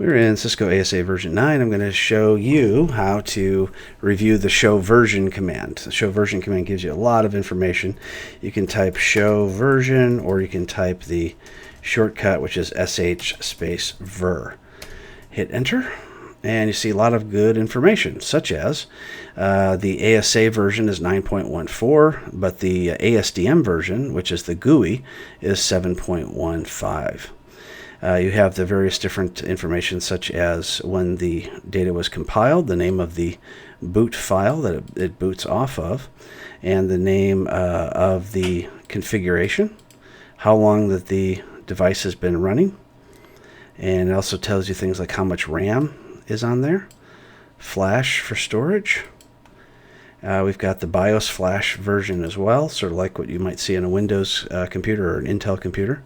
We're in Cisco ASA version 9. I'm going to show you how to review the show version command. The show version command gives you a lot of information. You can type show version, or you can type the shortcut, which is sh space ver. Hit enter, and you see a lot of good information, such as the ASA version is 9.14, but the ASDM version, which is the GUI, is 7.15. You have the various different information, such as when the data was compiled, the name of the boot file that it boots off of, and the name of the configuration, how long that the device has been running, and it also tells you things like how much RAM is on there, flash for storage. We've got the BIOS flash version as well, sort of like what you might see in a Windows computer or an Intel computer.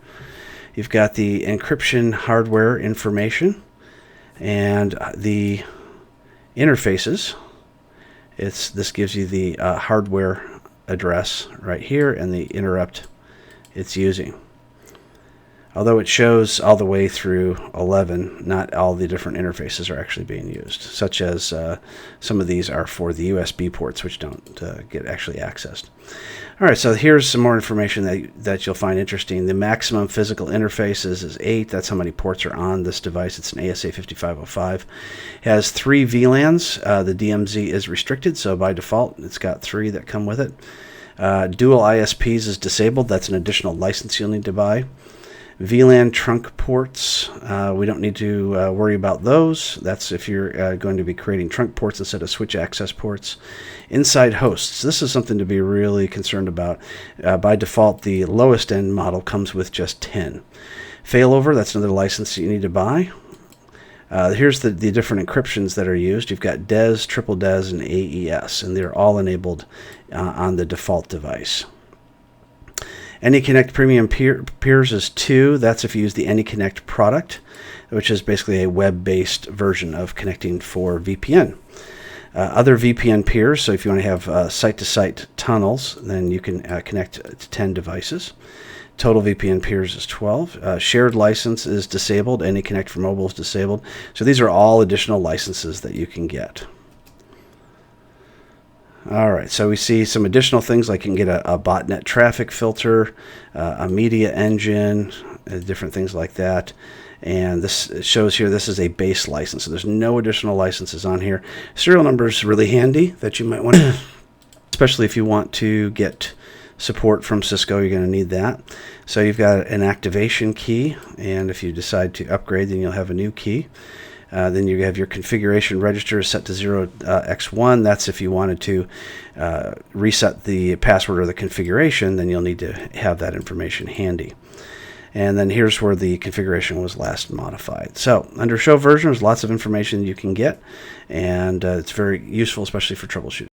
You've got the encryption hardware information and the interfaces. This gives you the hardware address right here and the interrupt it's using. Although it shows all the way through 11, not all the different interfaces are actually being used, such as some of these are for the USB ports, which don't get actually accessed. All right, so here's some more information that you'll find interesting. The maximum physical interfaces is 8. That's how many ports are on this device. It's an ASA 5505. It has 3 VLANs. The DMZ is restricted, so by default, it's got 3 that come with it. Dual ISPs is disabled. That's an additional license you'll need to buy. VLAN trunk ports, we don't need to worry about those. That's if you're going to be creating trunk ports instead of switch access ports. Inside hosts, this is something to be really concerned about. By default, the lowest end model comes with just 10. Failover, that's another license that you need to buy. Here's the different encryptions that are used. You've got DES, triple DES, and AES, and they're all enabled on the default device. AnyConnect Premium Peers is 2. That's if you use the AnyConnect product, which is basically a web-based version of connecting for VPN. Other VPN peers, so if you want to have site-to-site tunnels, then you can connect to 10 devices. Total VPN peers is 12. Shared license is disabled. AnyConnect for mobile is disabled. So these are all additional licenses that you can get. All right, so we see some additional things like you can get a botnet traffic filter, a media engine, different things like that. And this shows here this is a base license, so there's no additional licenses on here. Serial number is really handy that you might want to, especially if you want to get support from Cisco, you're going to need that. So you've got an activation key, and if you decide to upgrade, then you'll have a new key. Then you have your configuration register set to 0x1. That's if you wanted to reset the password or the configuration, then you'll need to have that information handy. And then here's where the configuration was last modified. So under show version, there's lots of information you can get, and it's very useful, especially for troubleshooting.